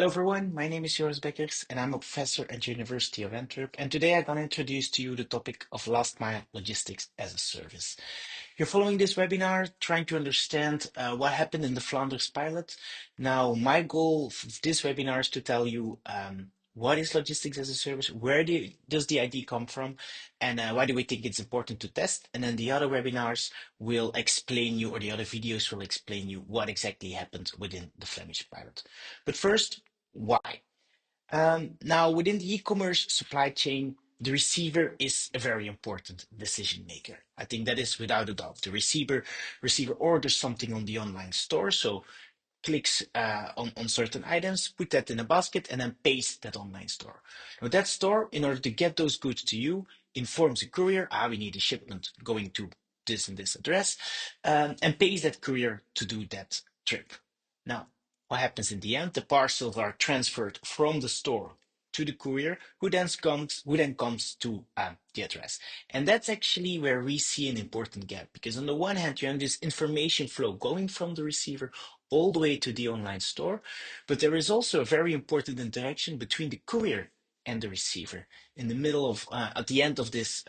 Hello everyone, my name is Joris Beckers and I'm a professor at the University of Antwerp, and today I'm going to introduce to you the topic of last mile logistics as a service. You're following this webinar trying to understand what happened in the Flanders pilot. Now, my goal of this webinar is to tell you what is logistics as a service, does the idea come from, and why do we think it's important to test? And then the other webinars will explain you, or the other videos will explain you what exactly happened within the Flemish pilot. But first, why? Now, within the e-commerce supply chain, the receiver is a very important decision maker. I think that is without a doubt. The receiver orders something on the online store, so clicks on certain items, put that in a basket, and then pays that online store. Now, that store, in order to get those goods to you, informs the courier, we need a shipment going to this and this address, and pays that courier to do that trip. Now, what happens in the end? The parcels are transferred from the store to the courier, who then comes to the address. And that's actually where we see an important gap, because on the one hand, you have this information flow going from the receiver all the way to the online store, but there is also a very important interaction between the courier and the receiver in the middle of, at the end of this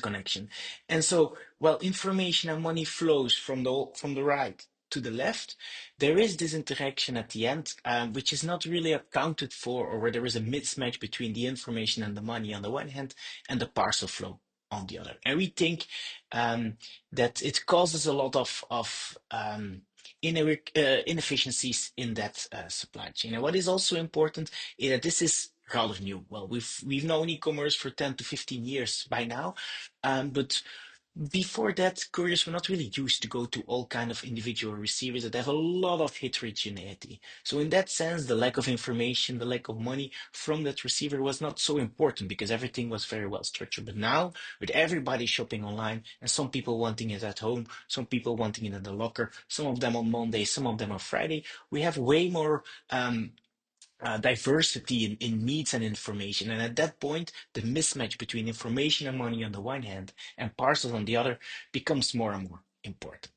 connection. And so, while information and money flows from the right to the left, there is this interaction at the end, which is not really accounted for, or where there is a mismatch between the information and the money on the one hand and the parcel flow on the other. And we think that it causes a lot of inefficiencies in that supply chain. And what is also important is that this is rather new. Well, we've known e-commerce for 10 to 15 years by now, but before that, couriers were not really used to go to all kind of individual receivers that have a lot of heterogeneity. So in that sense, the lack of information, the lack of money from that receiver was not so important because everything was very well structured. But now, with everybody shopping online and some people wanting it at home, some people wanting it in the locker, some of them on Monday, some of them on Friday, we have way more diversity in needs and information. And at that point, the mismatch between information and money on the one hand and parcels on the other becomes more and more important.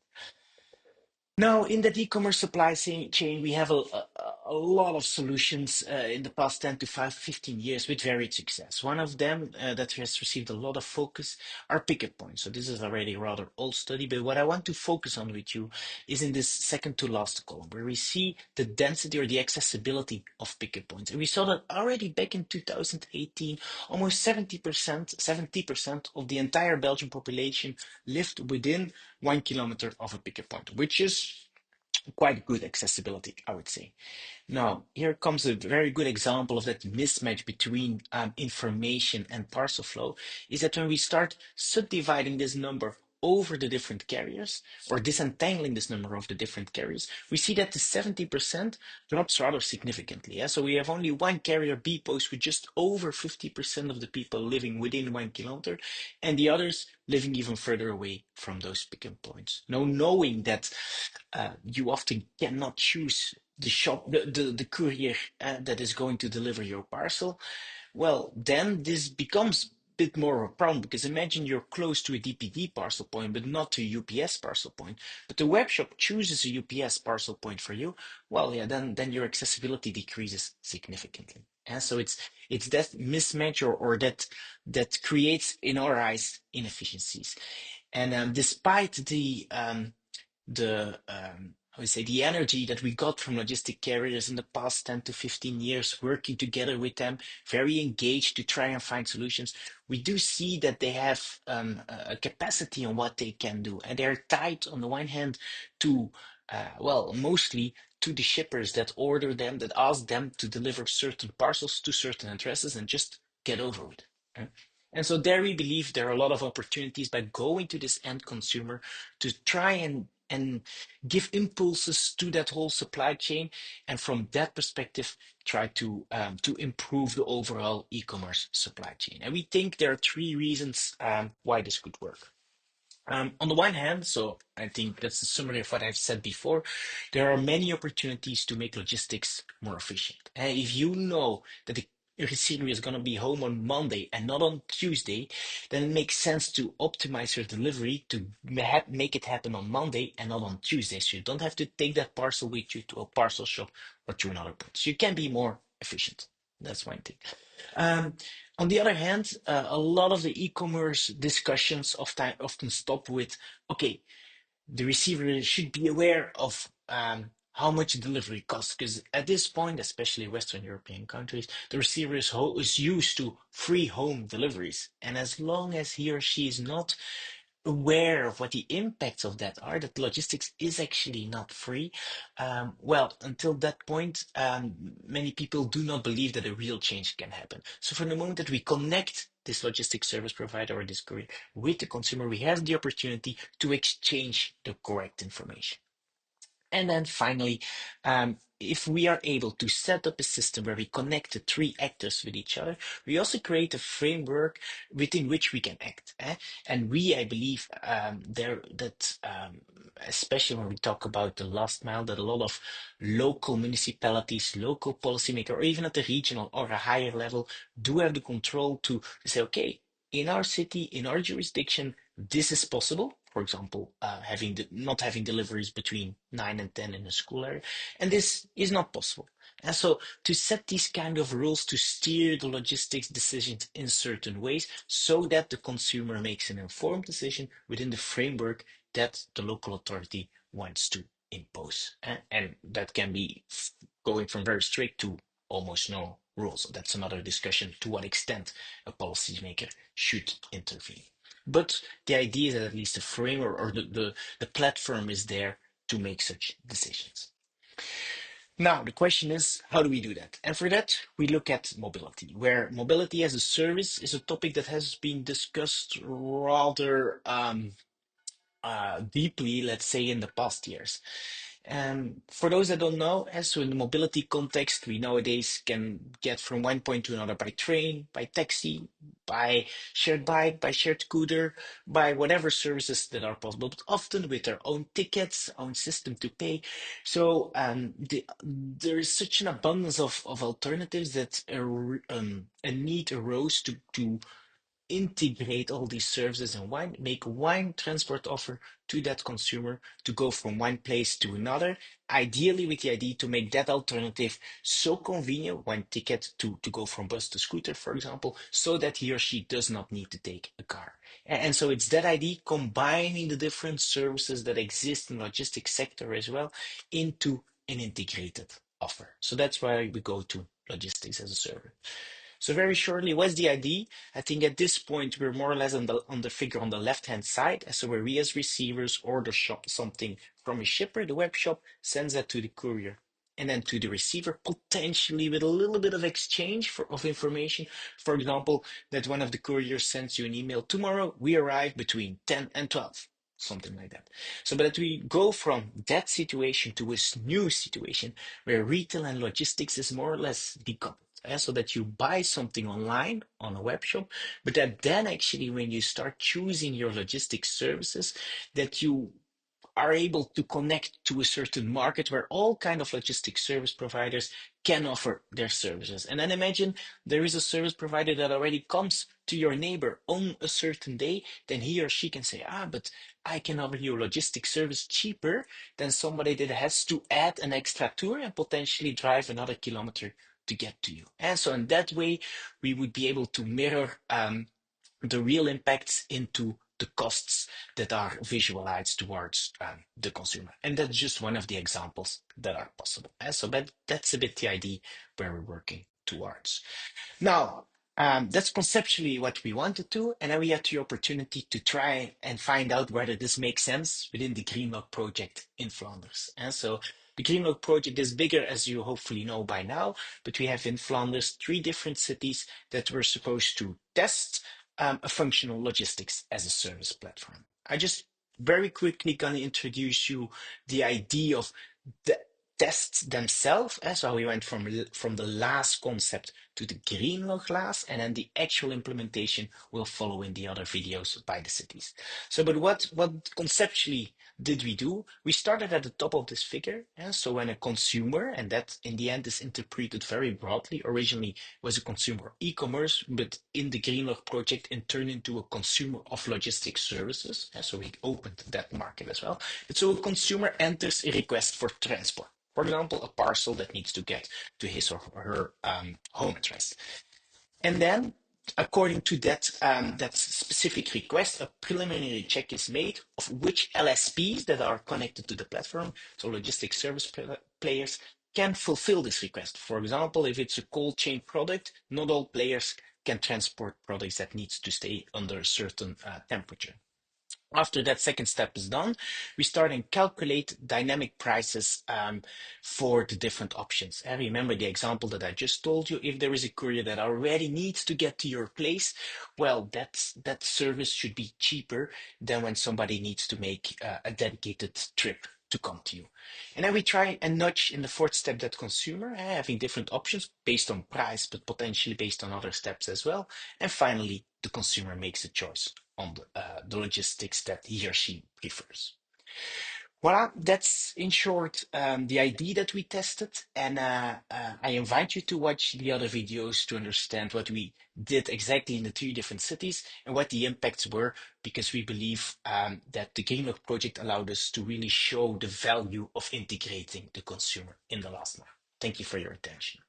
Now, in the e-commerce supply chain, we have a lot of solutions in the past 10 to 15 years with varied success. One of them that has received a lot of focus are pickup points. So this is already a rather old study, but what I want to focus on with you is in this second to last column, where we see the density or the accessibility of pickup points. And we saw that already back in 2018, almost 70% of the entire Belgian population lived within 1 kilometer of a pickup point, which is quite good accessibility, I would say. Now, here comes a very good example of that mismatch between information and parcel flow, is that when we start subdividing this number over the different carriers, or disentangling this number of the different carriers, we see that the 70% drops rather significantly. Yeah? So we have only one carrier, bpost, with just over 50% of the people living within 1 kilometer, and the others living even further away from those pickup points. Now, knowing that you often cannot choose the courier that is going to deliver your parcel, well, then this becomes a bit more of a problem, because imagine you're close to a DPD parcel point, but not to a UPS parcel point. But the web shop chooses a UPS parcel point for you. Well, yeah, then your accessibility decreases significantly. And so it's that mismatch or that creates, in our eyes, inefficiencies. And despite how we say, the energy that we got from logistic carriers in the past 10 to 15 years, working together with them, very engaged to try and find solutions, we do see that they have a capacity on what they can do. And they're tied, on the one hand, to, well, mostly to the shippers that order them, that ask them to deliver certain parcels to certain addresses and just get over it. And so there we believe there are a lot of opportunities by going to this end consumer to try and give impulses to that whole supply chain, and from that perspective, try to improve the overall e-commerce supply chain. And we think there are three reasons why this could work. On the one hand, so I think that's the summary of what I've said before, there are many opportunities to make logistics more efficient. And if you know that receiver is going to be home on Monday and not on Tuesday, then it makes sense to optimize your delivery to make it happen on Monday and not on Tuesday. So you don't have to take that parcel with you to a parcel shop or to another place. So you can be more efficient. That's one thing. Um, on the other hand, a lot of the e-commerce discussions often stop with, okay, the receiver should be aware of how much delivery costs, because at this point, especially Western European countries, the receiver is used to free home deliveries. And as long as he or she is not aware of what the impacts of that are, that logistics is actually not free. Well, until that point, many people do not believe that a real change can happen. So from the moment that we connect this logistics service provider or this courier with the consumer, we have the opportunity to exchange the correct information. And then finally, if we are able to set up a system where we connect the three actors with each other, we also create a framework within which we can act. And we, I believe, especially when we talk about the last mile, that a lot of local municipalities, local policymakers, or even at the regional or a higher level, do have the control to say, okay, in our city, in our jurisdiction, this is possible. For example, not having deliveries between 9 and 10 in a school area, and this is not possible. And so to set these kind of rules to steer the logistics decisions in certain ways so that the consumer makes an informed decision within the framework that the local authority wants to impose. And that can be going from very strict to almost no rules. That's another discussion to what extent a policymaker should intervene. But the idea is that at least the framework or the platform is there to make such decisions. Now, the question is, how do we do that? And for that, we look at mobility, where mobility as a service is a topic that has been discussed rather deeply, let's say, in the past years. And for those that don't know, so in the mobility context, we nowadays can get from one point to another by train, by taxi, by shared bike, by shared scooter, by whatever services that are possible, but often with their own tickets, own system to pay. So there is such an abundance of alternatives that a need arose to integrate all these services and make one transport offer to that consumer to go from one place to another, ideally with the idea to make that alternative so convenient, one ticket to go from bus to scooter, for example, so that he or she does not need to take a car. And so it's that idea combining the different services that exist in the logistics sector as well into an integrated offer. So that's why we go to logistics as a service. So very shortly, what's the idea? I think at this point we're more or less on the figure on the left-hand side. So where we as receivers order something from a shipper, the web shop sends that to the courier and then to the receiver, potentially with a little bit of exchange of information. For example, that one of the couriers sends you an email, tomorrow we arrive between 10 and 12. Something like that. So, but we go from that situation to a new situation where retail and logistics is more or less decoupled. So that you buy something online on a web shop, but that then actually when you start choosing your logistics services, that you are able to connect to a certain market where all kind of logistics service providers can offer their services. And then imagine there is a service provider that already comes to your neighbor on a certain day, then he or she can say, but I can offer you a logistics service cheaper than somebody that has to add an extra tour and potentially drive another kilometer to get to you. And so in that way, we would be able to mirror the real impacts into the costs that are visualized towards the consumer. And that's just one of the examples that are possible. And so that's a bit the idea where we're working towards. Now, that's conceptually what we wanted to, and then we had the opportunity to try and find out whether this makes sense within the Greenlock project in Flanders. And so the Greenlock project is bigger, as you hopefully know by now, but we have in Flanders 3 different cities that were supposed to test a functional logistics as a service platform. I just very quickly gonna introduce you the idea of the tests themselves. So we went from the last concept to the green glass, and then the actual implementation will follow in the other videos by the cities. So, but what conceptually did we do? We started at the top of this figure. So when a consumer, and that in the end is interpreted very broadly, originally was a consumer e-commerce, but in the Greenlog project, it turned into a consumer of logistics services. So we opened that market as well. But so a consumer enters a request for transport. For example, a parcel that needs to get to his or her home address. And then, according to that specific request, a preliminary check is made of which LSPs that are connected to the platform, so logistic service players, can fulfill this request. For example, if it's a cold chain product, not all players can transport products that needs to stay under a certain temperature. After that second step is done, we start and calculate dynamic prices for the different options. And remember the example that I just told you, if there is a courier that already needs to get to your place, well, that service should be cheaper than when somebody needs to make a dedicated trip to come to you. And then we try and nudge in the fourth step that consumer, having different options based on price, but potentially based on other steps as well. And finally, the consumer makes a choice on the logistics that he or she prefers. Voila, that's in short the idea that we tested. And I invite you to watch the other videos to understand what we did exactly in the three different cities and what the impacts were, because we believe that the Greenlock project allowed us to really show the value of integrating the consumer in the last mile. Thank you for your attention.